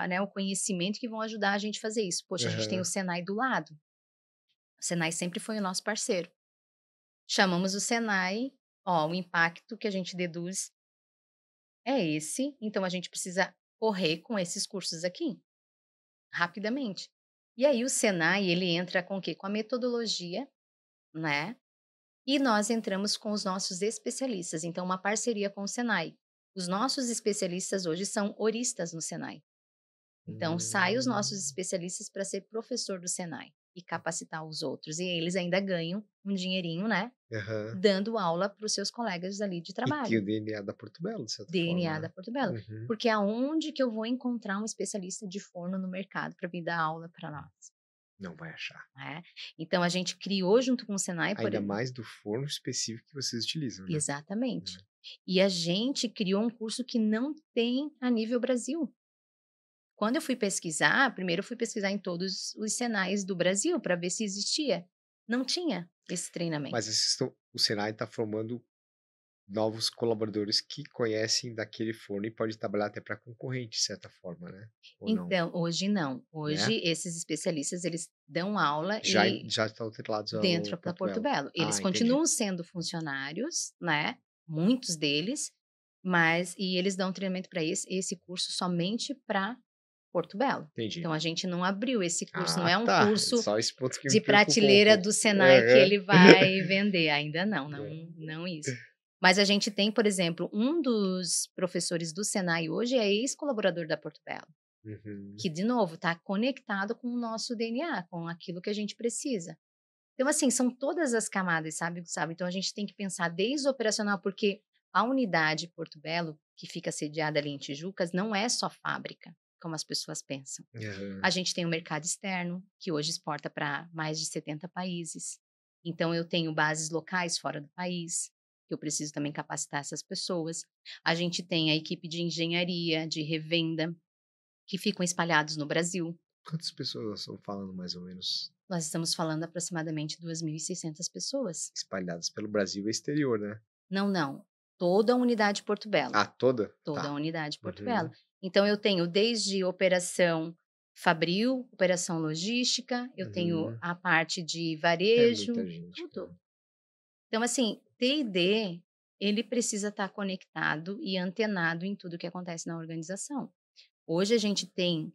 né, o conhecimento que vão ajudar a gente a fazer isso? Poxa, a gente tem o Aham. Senai do lado. O Senai sempre foi o nosso parceiro. Chamamos o Senai, ó, o impacto que a gente deduz é esse, então a gente precisa correr com esses cursos aqui, rapidamente. E aí o Senai, ele entra com o quê? Com a metodologia, né? E nós entramos com os nossos especialistas, então uma parceria com o Senai. Os nossos especialistas hoje são oristas no Senai. Então, sai os nossos Hum. especialistas para ser professor do Senai e capacitar os outros. E eles ainda ganham um dinheirinho, né? Aham. Dando aula para os seus colegas ali de E tem trabalho. o DNA da Portobello, de certa forma, DNA da né? Porto Belo. Uhum. Porque aonde que eu vou encontrar um especialista de forno no mercado para vir dar aula para nós? Não vai achar. Né? Então, a gente criou junto com o Senai, Ainda mais do forno específico que vocês utilizam, né? exatamente. Uhum. E a gente criou um curso que não tem a nível Brasil. Quando eu fui pesquisar, primeiro eu fui pesquisar em todos os senais do Brasil para ver se existia. Não tinha esse treinamento. Mas vocês estão o Senai está formando novos colaboradores que conhecem daquele forno e pode trabalhar até para concorrente, de certa forma, né? Ou não, Então, hoje não. né? Hoje esses especialistas eles dão aula Já e já estão atrelados ao dentro da Porto Portobello. Belo. Eles Ah, entendi. continuam sendo funcionários, né? Muitos deles, mas e eles dão treinamento para esse curso somente para Porto Belo. Entendi. Então a gente não abriu esse curso, não Ah, é um tá. curso Só esse ponto que me de preocupou um prateleira pouco. do Senai que Aham. ele vai vender, ainda não, É. não isso. Mas a gente tem, por exemplo, um dos professores do Senai hoje é ex-colaborador da Porto Belo, Uhum. que de novo está conectado com o nosso DNA, com aquilo que a gente precisa. Então assim, são todas as camadas, sabe, Gustavo? Então a gente tem que pensar desde o operacional, porque a unidade Porto Belo, que fica sediada ali em Tijucas, não é só fábrica, como as pessoas pensam. A Aham. gente tem o mercado externo, que hoje exporta para mais de 70 países. Então, eu tenho bases locais fora do país, que eu preciso também capacitar essas pessoas. A gente tem a equipe de engenharia, de revenda, que ficam espalhados no Brasil. Quantas pessoas nós estamos falando mais ou menos Nós estamos falando aproximadamente 2.600 pessoas. espalhadas pelo Brasil e exterior, né? Não, não. Toda a unidade Porto Belo. Ah, toda? Toda a Tá. unidade Porto Belo. Uhum. Então eu tenho desde operação fabril, operação logística, eu tenho Uhum. a parte de É muita varejo, gente, tudo. cara. Então assim, T&D, ele precisa estar conectado e antenado em tudo que acontece na organização. Hoje a gente tem,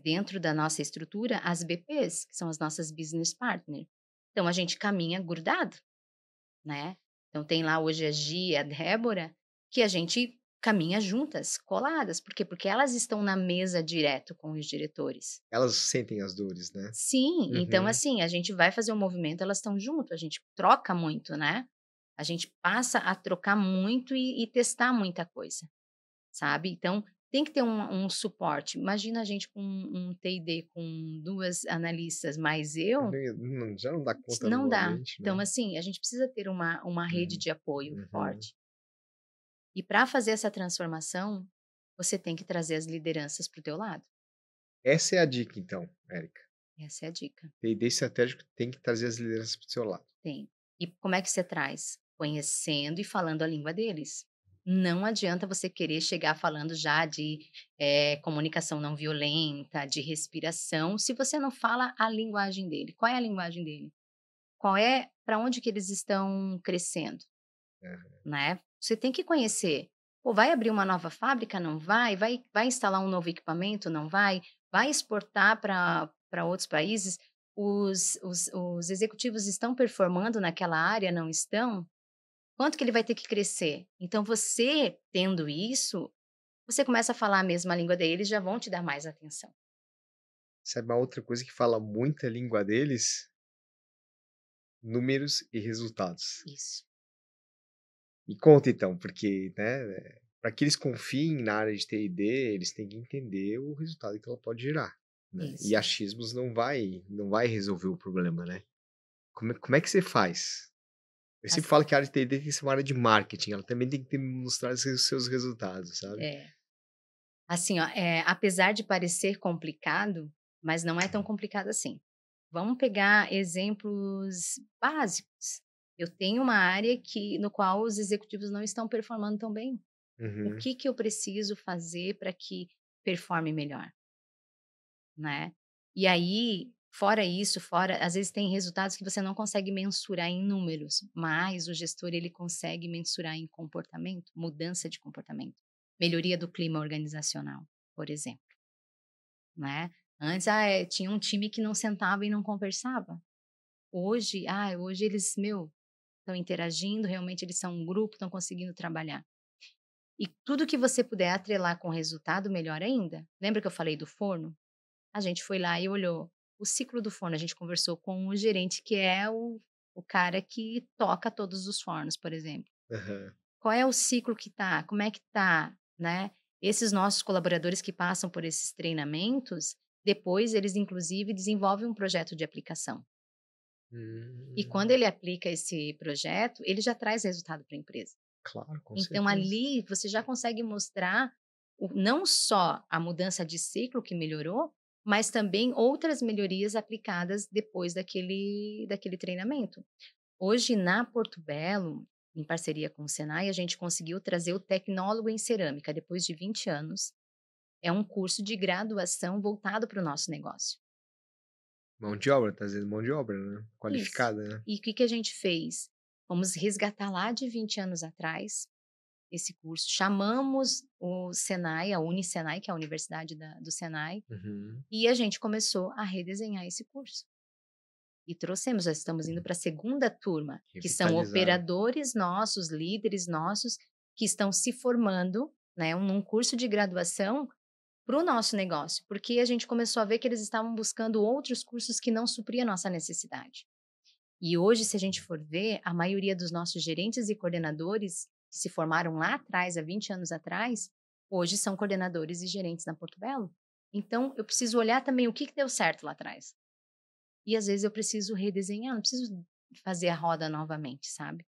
dentro da nossa estrutura, as BPs, que são as nossas business partner. Então a gente caminha grudado. Né. Então tem lá hoje a Gia e a Débora, que a gente caminha juntas, coladas, por quê? Porque elas estão na mesa direto com os diretores. Elas sentem as dores, né? Sim, então Uhum. assim, a gente vai fazer um movimento, elas estão junto, a gente troca muito, né. A gente passa a trocar muito e testar muita coisa, sabe. Então tem que ter um suporte. Imagina a gente com um T&D com 2 analistas mais eu, Já não dá conta não dá. normalmente, Então né? assim, a gente precisa ter uma rede Uhum. de apoio Uhum. forte. E para fazer essa transformação, você tem que trazer as lideranças para o teu lado. Essa é a dica então, Érica. Essa é a dica. P&D estratégico tem que trazer as lideranças para o seu lado. Tem. E como é que você traz? Conhecendo e falando a língua deles. Não adianta você querer chegar falando já de comunicação não violenta, de respiração, se você não fala a linguagem dele. Qual é a linguagem dele? Qual é para onde que eles estão crescendo, Aham. né? Você tem que conhecer. Pô, vai abrir uma nova fábrica? Não vai? Vai instalar um novo equipamento? Não vai? Vai exportar para outros países? Os executivos estão performando naquela área? Não estão? Quanto que ele vai ter que crescer? Então você tendo isso, você começa a falar a mesma língua deles, eles já vão te dar mais atenção. Sabe uma outra coisa que fala muita língua deles? Números e resultados. Isso, Me conta então, porque, né, para que eles confiem na área de TI/D, eles têm que entender o resultado que ela pode gerar, né. E isso. achismos não vai resolver o problema, né. Como é que você faz? Eu sempre As falo que a área de TI/D tem que ser uma área de marketing, ela também tem que mostrar os seus resultados, sabe. é, assim, ó, apesar de parecer complicado, mas não é tão complicado assim. Vamos pegar exemplos básicos. Eu tenho uma área no qual os executivos não estão performando tão bem. O Uhum, que que eu preciso fazer para que performe melhor, né? E aí, fora isso, fora, às vezes tem resultados que você não consegue mensurar em números, mas o gestor ele consegue mensurar em comportamento, mudança de comportamento, melhoria do clima organizacional, por exemplo, né? Antes, tinha um time que não sentava e não conversava. Hoje eles, estão interagindo, realmente eles são um grupo, estão conseguindo trabalhar. E tudo que você puder atrelar com resultado, melhor ainda. Lembra que eu falei do forno? A gente foi lá e olhou o ciclo do forno, a gente conversou com o gerente que é o cara que toca todos os fornos, por exemplo. aham. Qual é o ciclo que tá? Como é que tá, né? Esses nossos colaboradores que passam por esses treinamentos, depois eles inclusive desenvolvem um projeto de aplicação. E quando Hum, ele aplica esse projeto, ele já traz resultado para a empresa. claro, com Então certeza. ali você já consegue mostrar não só a mudança de ciclo que melhorou, mas também outras melhorias aplicadas depois daquele treinamento. Hoje na Porto Belo, em parceria com o Senai, a gente conseguiu trazer o tecnólogo em cerâmica depois de 20 anos. É um curso de graduação voltado para o nosso negócio. Mão de obra, trazendo mão de obra, né, Isso. qualificada, né. E o que que a gente fez? Vamos resgatar lá de 20 anos atrás esse curso, chamamos o Senai, a Unisenai, que é a universidade do Senai, Uhum. e a gente começou a redesenhar esse curso. E trouxemos, já estamos indo para a segunda turma, que são Revitalizaram. operadores nossos, líderes nossos, que estão se formando, né, num curso de graduação para o nosso negócio, porque a gente começou a ver que eles estavam buscando outros cursos que não supriam a nossa necessidade. E hoje, se a gente for ver, a maioria dos nossos gerentes e coordenadores que se formaram lá atrás, há 20 anos atrás, hoje são coordenadores e gerentes na Porto Belo. Então, eu preciso olhar também o que deu certo lá atrás. E às vezes eu preciso redesenhar, não preciso fazer a roda novamente, sabe?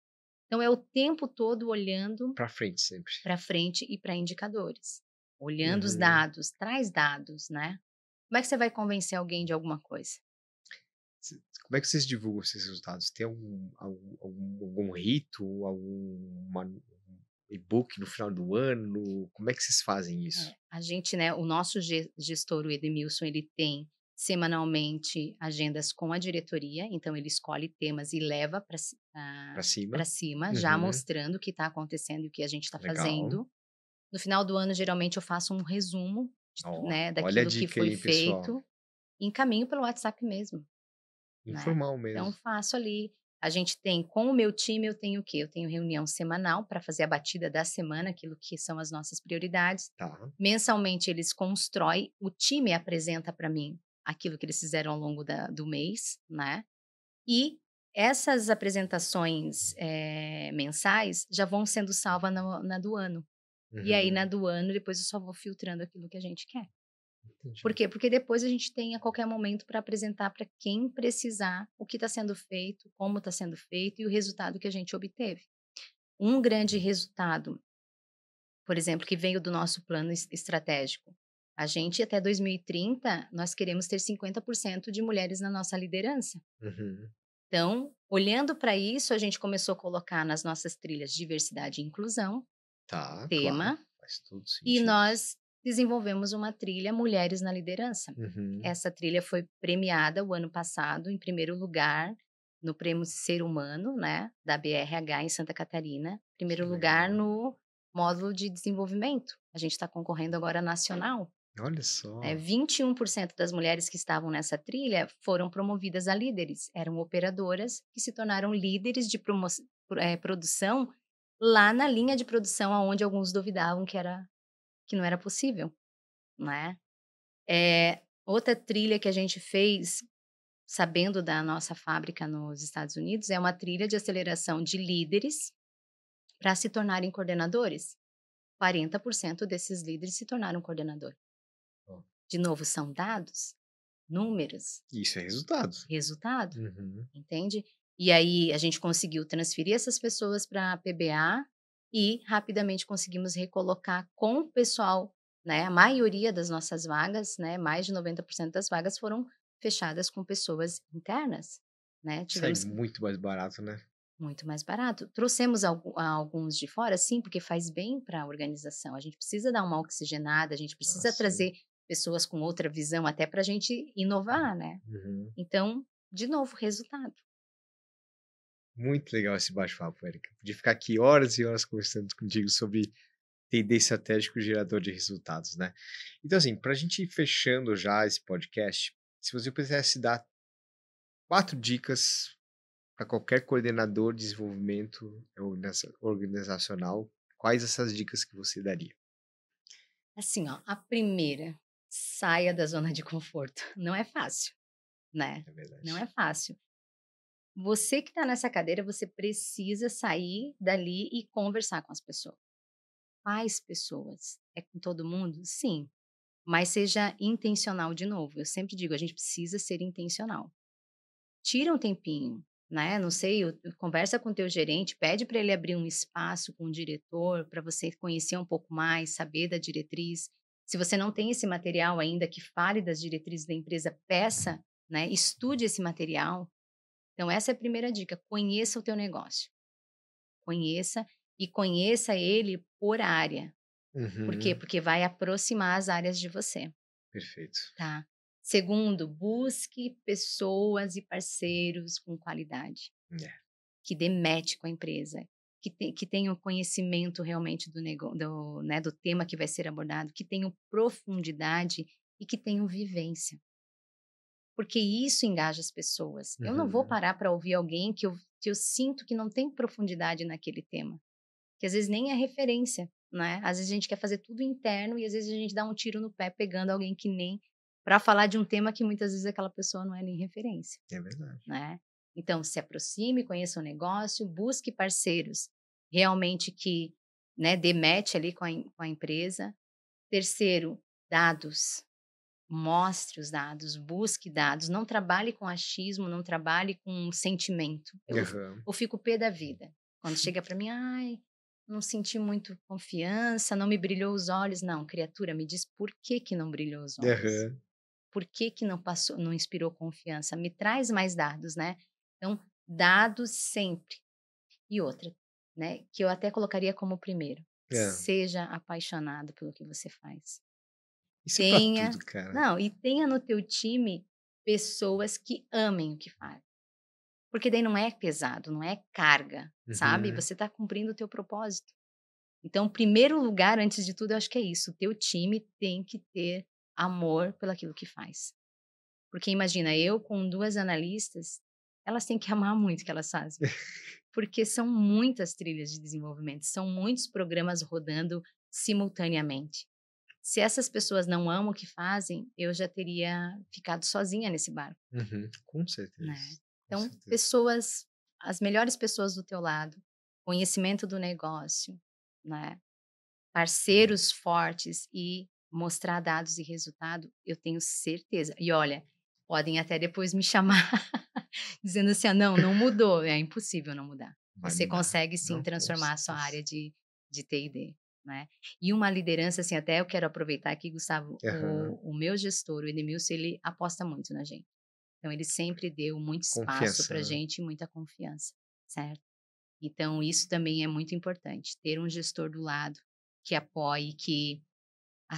Então, é o tempo todo olhando Pra frente sempre. para frente e para indicadores. Olhando os Uhum. dados, traz dados, né? Como é que você vai convencer alguém de alguma coisa? Como é que vocês divulgam esses resultados? Tem algum rito, alguma e-book no final do ano? Como é que vocês fazem isso? A gente, né, o nosso gestor, o Edmilson, ele tem semanalmente agendas com a diretoria, então ele escolhe temas e leva Pra para cima? cima, já Uhum. mostrando o que está acontecendo e o que a gente está Legal. fazendo. No final do ano, geralmente, eu faço um resumo, Ó, né, olha a daquilo que dica foi aí, pessoal. feito, e encaminho pelo WhatsApp mesmo. Né. Informal Então mesmo. faço ali, a gente tem com o meu time eu tenho o quê? Eu tenho reunião semanal para fazer a batida da semana, aquilo que são as nossas prioridades. Tá. Mensalmente eles constroem, o time apresenta para mim aquilo que eles fizeram ao longo do mês, né. E essas apresentações, mensais já vão sendo salva na do ano. E aí na Uhum. do ano depois eu só vou filtrando aquilo que a gente quer. Por Entendi. quê? Porque depois a gente tem a qualquer momento para apresentar para quem precisar o que está sendo feito, como está sendo feito e o resultado que a gente obteve. Um grande resultado, por exemplo, que veio do nosso plano estratégico. A gente, até 2030, nós queremos ter 50% de mulheres na nossa liderança. Uhum. Então, olhando para isso, a gente começou a colocar nas nossas trilhas diversidade e inclusão, Tá, claro. tema, Faz todo e sentido. nós desenvolvemos uma trilha Mulheres na Liderança. Uhum. Essa trilha foi premiada o ano passado em primeiro lugar no prêmio Ser Humano, né, da BRH em Santa Catarina, Que primeiro lugar legal. no módulo de desenvolvimento. A gente está concorrendo agora nacional. Olha só. 21% das mulheres que estavam nessa trilha foram promovidas a líderes. Eram operadoras que se tornaram líderes de produção lá na linha de produção, aonde alguns duvidavam que não era possível, né? Outra trilha que a gente fez, sabendo da nossa fábrica nos Estados Unidos, é uma trilha de aceleração de líderes para se tornarem coordenadores. 40% desses líderes se tornaram coordenador. Ó. De novo, são dados, números, Isso é resultado. resultado, Uhum. entende? E aí a gente conseguiu transferir essas pessoas para a PBA e rapidamente conseguimos recolocar com o pessoal, né? A maioria das nossas vagas, né? Mais de 90% das vagas foram fechadas com pessoas internas, né? Sai Tivemos muito mais barato, né? muito mais barato. Trouxemos alguns de fora, sim, porque faz bem para a organização. A gente precisa dar uma oxigenada, a gente Ah, precisa sim. trazer pessoas com outra visão, até para a gente inovar, né? Uhum. Então, de novo, resultado. Muito legal esse bate-papo, Érica. Podia ficar aqui horas e horas conversando contigo sobre entender estratégico gerador de resultados, né? Então, assim, para a gente ir fechando já esse podcast, se você pudesse dar 4 dicas para qualquer coordenador de desenvolvimento organizacional, quais essas dicas que você daria? Assim, ó, a primeira, saia da zona de conforto. Não é fácil, né? É Não verdade. é fácil. Você que está nessa cadeira, você precisa sair dali e conversar com as pessoas. Quais pessoas? É com todo mundo? Sim. Mas seja intencional de novo. Eu sempre digo, a gente precisa ser intencional. Tira um tempinho, né? Não sei, conversa com o teu gerente, pede para ele abrir um espaço com o diretor para você conhecer um pouco mais, saber da diretriz. Se você não tem esse material ainda que fale das diretrizes da empresa, peça, né? Estude esse material. Então essa é a primeira dica, conheça o teu negócio. Conheça e conheça ele por área. Por quê? Uhum. Porque vai aproximar as áreas de você. Perfeito. Tá. Segundo, busque pessoas e parceiros com qualidade, É. que dê match com a empresa, que tenham conhecimento realmente do tema que vai ser abordado, que tenham profundidade e que tenham vivência. Porque isso engaja as pessoas. Eu não vou Uhum. parar para ouvir alguém que eu sinto que não tem profundidade naquele tema, que às vezes nem é referência, né? Às vezes a gente quer fazer tudo interno e às vezes a gente dá um tiro no pé pegando alguém que nem para falar de um tema que muitas vezes aquela pessoa não é nem referência, É verdade. né? Então, se aproxime, conheça o negócio, busque parceiros realmente que, né, dê match ali com a empresa. Terceiro, dados. Mostre os dados, busque dados, não trabalhe com achismo, não trabalhe com sentimento. Aham. Eu fico pé da vida. Quando chega para mim, ai, não senti muito confiança, não me brilhou os olhos. Não, criatura, me diz por que que não brilhou os olhos? Aham. Por que que não passou, não inspirou confiança? Me traz mais dados, né? Então, dados sempre. E outra, né, que eu até colocaria como primeiro, É. seja apaixonado pelo que você faz. Isso é pra tudo, Tenha cara. não, e tenha no teu time pessoas que amem o que fazem, porque daí não é pesado, não é carga, sabe, Uhum. você está cumprindo o teu propósito. Então, primeiro lugar, antes de tudo, eu acho que é isso, o teu time tem que ter amor pelaquilo que faz. Porque imagina, eu com 2 analistas, elas têm que amar muito o que elas fazem, porque são muitas trilhas de desenvolvimento, são muitos programas rodando simultaneamente. Se essas pessoas não amam o que fazem, eu já teria ficado sozinha nesse barco, Uhum. Com né. certeza. Com Então, certeza. pessoas as melhores pessoas do teu lado, conhecimento do negócio, né, parceiros fortes e mostrar dados e resultado, eu tenho certeza. E olha, podem até depois me chamar dizendo assim: "Ah, não mudou", é impossível não mudar. Vai Você mudar. consegue sim Não, com transformar a sua certeza. área de T&D, né. E uma liderança, assim, até eu quero aproveitar aqui, Gustavo, Aham. o meu gestor, o Edmilson, ele aposta muito na gente. Então ele sempre deu muito espaço Confiança, pra né. gente e muita confiança, certo. Então isso também é muito importante, ter um gestor do lado que apoie, que,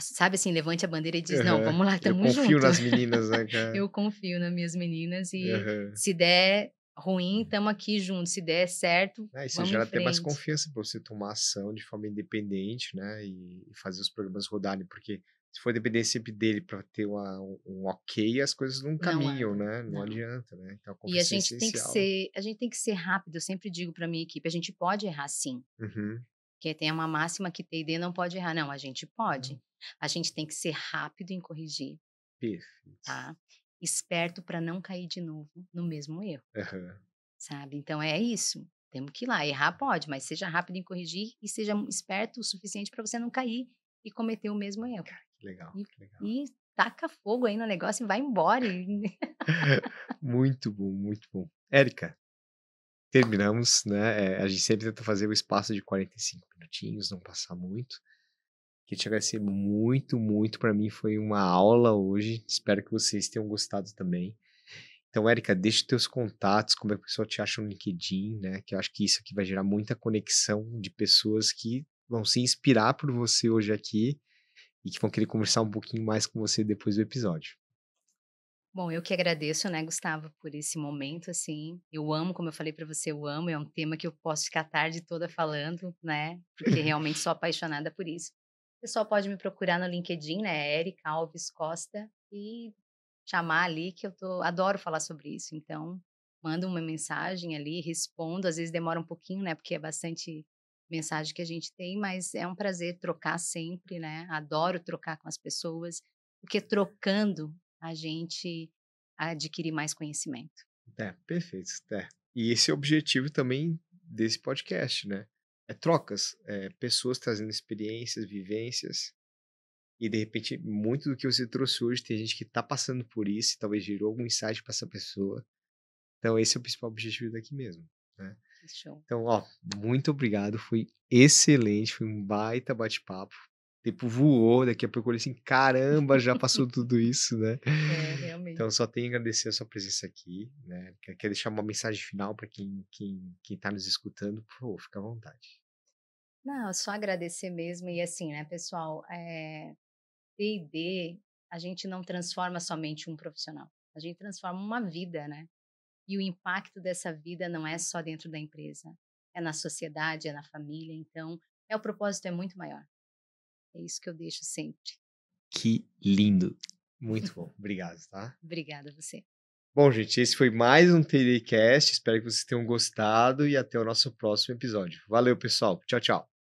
sabe, assim, levante a bandeira e diz: "Não, Aham. vamos lá, Eu tamo confio junto". nas meninas, né, cara. Eu confio nas minhas meninas e Aham. se der ruim, estamos aqui juntos, se der certo, Isso vamos em gera até mais frente. confiança para você tomar ação de forma independente, né, e fazer os programas rodarem, porque se for depender sempre dele para ter um ok, as coisas não Não caminham, anda, né, não não. adianta, né, então a E a confiança é gente tem que essencial. ser a gente tem que ser rápido, eu sempre digo para minha equipe: "A gente pode errar sim", Uhum. porque tem uma máxima que T&D não pode errar, não, a gente pode. Hum, A gente tem que ser rápido em corrigir, perfeito. tá. Esperto para não cair de novo no mesmo erro, Aham. sabe. Então é isso, temos que ir lá, errar pode, mas seja rápido em corrigir e seja esperto o suficiente para você não cair e cometer o mesmo erro. Que legal, E que legal. e taca fogo aí no negócio e vai embora e Muito bom, muito bom. Érica, terminamos, né, a gente sempre tenta fazer o espaço de 45 minutinhos, não passar muito. Queria te agradecer muito, muito, para mim foi uma aula hoje, espero que vocês tenham gostado também. Então, Érica, deixa os teus contatos, como é que o pessoal te acha no LinkedIn, né, que eu acho que isso aqui vai gerar muita conexão de pessoas que vão se inspirar por você hoje aqui e que vão querer conversar um pouquinho mais com você depois do episódio. Bom, eu que agradeço, né, Gustavo, por esse momento, assim. Eu amo, como eu falei para você, eu amo, é um tema que eu posso ficar a tarde toda falando, né, porque realmente sou apaixonada por isso. O pessoal pode me procurar no LinkedIn, né, Erika Alves Costa, e chamar ali que eu adoro falar sobre isso. Então, manda uma mensagem ali, respondo, às vezes demora um pouquinho, né, porque é bastante mensagem que a gente tem, mas é um prazer trocar sempre, né, adoro trocar com as pessoas, porque trocando a gente adquire mais conhecimento. É, perfeito, é. E esse é o objetivo também desse podcast, né, é trocas, pessoas trazendo experiências, vivências, e de repente muito do que você trouxe hoje tem gente que tá passando por isso e talvez gerou algum insight para essa pessoa. Então esse é o principal objetivo daqui mesmo, né. Que show. Então, ó, muito obrigado, foi excelente, foi um baita bate-papo. O tempo voou, daqui a pouco eu olhei assim: "Caramba, já passou tudo isso", né. É, realmente. Então só tenho a agradecer a sua presença aqui, né. Quer deixar uma mensagem final para quem tá nos escutando? Por favor, fica à vontade. Não, só agradecer mesmo e assim, né, pessoal, P&D, a gente não transforma somente um profissional, a gente transforma uma vida, né. E o impacto dessa vida não é só dentro da empresa, é na sociedade, é na família, então, o propósito é muito maior. É isso que eu deixo sempre. Que lindo. Muito bom, obrigado, tá. Obrigada a você. Bom, gente, esse foi mais um TDCast, espero que vocês tenham gostado e até o nosso próximo episódio. Valeu, pessoal. Tchau, tchau.